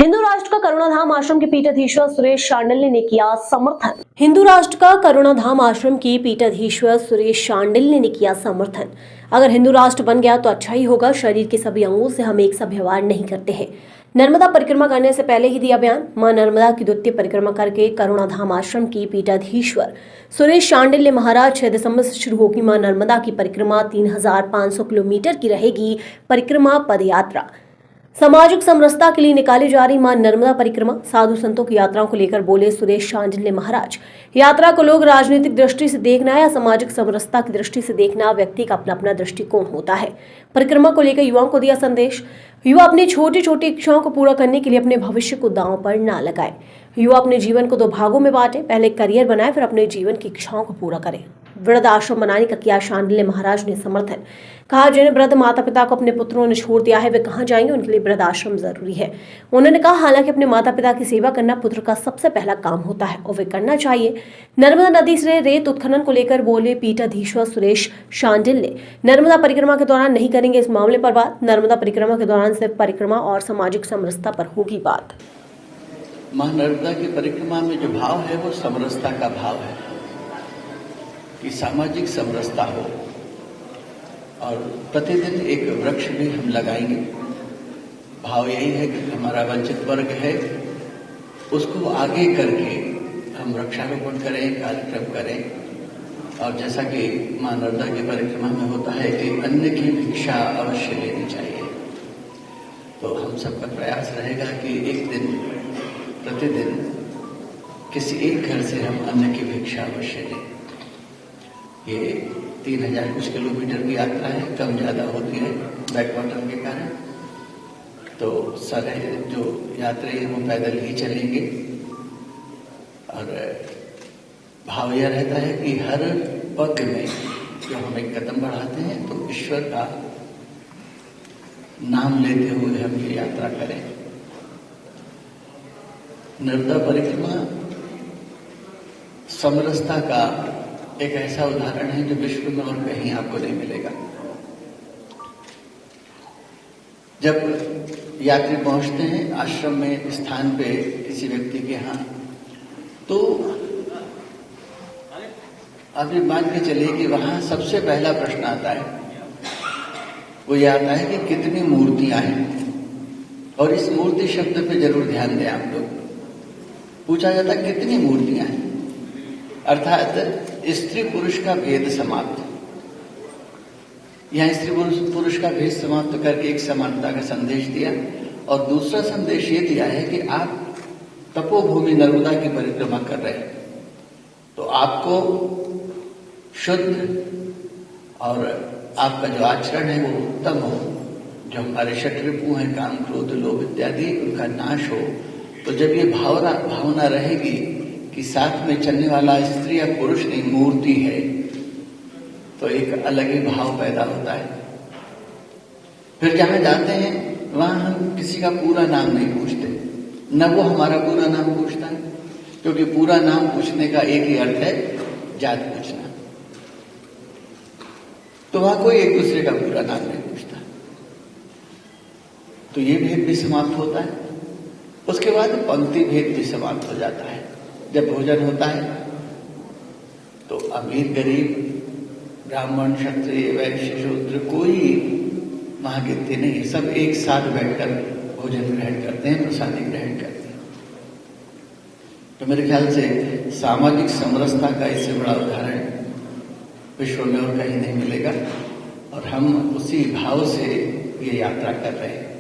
हिंदू राष्ट्र का करुणाधाम आश्रम के पीठाधीश्वर सुरेश शांडिल्य ने किया समर्थन। हिंदू राष्ट्र का करुणाधाम आश्रम की पीठाधीश्वर सुरेश शांडिल्य ने किया समर्थन। अगर हिंदू राष्ट्र बन गया तो अच्छा ही होगा। शरीर के सभी अंगों से हम एक सा व्यवहार नहीं करते हैं। नर्मदा परिक्रमा करने से पहले ही दिया बयान। मां नर्मदा की द्वितीय परिक्रमा करके करुणाधाम आश्रम की पीठाधीश्वर सुरेश शांडिल्य महाराज 6 दिसंबर से शुरू होगी मां नर्मदा की परिक्रमा। 3500 किलोमीटर की रहेगी परिक्रमा पदयात्रा। सामाजिक समरसता के लिए निकाली जा रही मां नर्मदा परिक्रमा साधु संतों की यात्राओं को लेकर बोले सुरेश शांडिल्य महाराज। यात्रा को लोग राजनीतिक दृष्टि से देखना या सामाजिक समरसता की दृष्टि से देखना, व्यक्ति का अपना अपना दृष्टिकोण होता है। परिक्रमा को लेकर युवाओं को दिया संदेश। युवा अपनी छोटी छोटी इच्छाओं को पूरा करने के लिए अपने भविष्य को दांव पर ना लगाए। युवा अपने जीवन को 2 भागों में बांटे, पहले करियर बनाए फिर अपने जीवन की इच्छाओं को पूरा करें। वृद्ध आश्रम बनाने का किया शांडिल्य महाराज ने समर्थन। कहा, जिन वृद्ध माता पिता को अपने पुत्रों ने छोड़ दिया है वे कहाँ जाएंगे, उनके लिए वृद्ध आश्रम जरूरी है। उन्होंने कहा, हालांकि अपने माता पिता की सेवा करना पुत्र का सबसे पहला काम होता है और वे करना चाहिए। नर्मदा नदी से रेत उत्खनन को लेकर बोले पीठाधीश्वर सुरेश शांडिल्य। नर्मदा परिक्रमा के दौरान नहीं करेंगे इस मामले पर बात। नर्मदा परिक्रमा के दौरान सिर्फ परिक्रमा और सामाजिक समरसता पर होगी बात। मां नर्मदा की परिक्रमा में जो भाव है वो समरसता का भाव है कि सामाजिक समरसता हो। और प्रतिदिन एक वृक्ष भी हम लगाएंगे। भाव यही है कि हमारा वंचित वर्ग है उसको आगे करके हम वृक्षारोपण करें, कार्यक्रम करें। और जैसा कि मां नर्मदा की परिक्रमा में होता है कि अन्न की भिक्षा अवश्य लेनी चाहिए, तो हम सबका प्रयास रहेगा कि एक दिन प्रतिदिन किसी एक घर से हम अन्न की भिक्षा अवश्य लें। ये 3000 कुछ किलोमीटर की यात्रा है, कम ज्यादा होती है बैकवाटर के कारण। तो सारे जो यात्री हैं वो पैदल ही चलेंगे। और भाव यह रहता है कि हर पग में जो हम एक कदम बढ़ाते हैं तो ईश्वर का नाम लेते हुए हम ये यात्रा करें। नर्मदा परिक्रमा समरसता का एक ऐसा उदाहरण है जो विश्व में और कहीं आपको नहीं मिलेगा। जब यात्री पहुंचते हैं आश्रम में स्थान पे किसी व्यक्ति के यहाँ, तो आप ये मान के चलिए कि वहां सबसे पहला प्रश्न आता है, वो ये आता है कि कितनी मूर्तियां हैं। और इस मूर्ति शब्द पे जरूर ध्यान दें आप लोग। पूछा जाता है कितनी मूर्तियां हैं, अर्थात स्त्री पुरुष का भेद समाप्त। यहां स्त्री पुरुष का भेद समाप्त करके एक समानता का संदेश दिया। और दूसरा संदेश ये दिया है कि आप तपोभूमि नर्मदा की परिक्रमा कर रहे हैं तो आपको शुद्ध और आपका जो आचरण है वो उत्तम हो। जो हमारे षट्रिपु हैं, काम क्रोध लोभ इत्यादि, उनका नाश हो। तो जब ये भावना रहेगी कि साथ में चलने वाला स्त्री या पुरुष नहीं मूर्ति है, तो एक अलग ही भाव पैदा होता है। फिर जहां जाते हैं वहां हम किसी का पूरा नाम नहीं पूछते, न वो हमारा पूरा नाम पूछता है, क्योंकि पूरा नाम पूछने का एक ही अर्थ है, जात पूछना। तो वहां कोई एक दूसरे का पूरा नाम नहीं पूछता। तो ये भेद भी समाप्त होता है। उसके बाद पंक्ति भेद भी समाप्त हो जाता है। जब भोजन होता है तो अमीर गरीब, ब्राह्मण क्षत्रिय वैश्य शूद्र कोई महागिनती नहीं, सब एक साथ बैठकर भोजन ग्रहण करते हैं, प्रसादी ग्रहण करते हैं। तो मेरे ख्याल से सामाजिक समरसता का इससे बड़ा उदाहरण विश्व में और कहीं नहीं मिलेगा। और हम उसी भाव से ये यात्रा कर रहे हैं।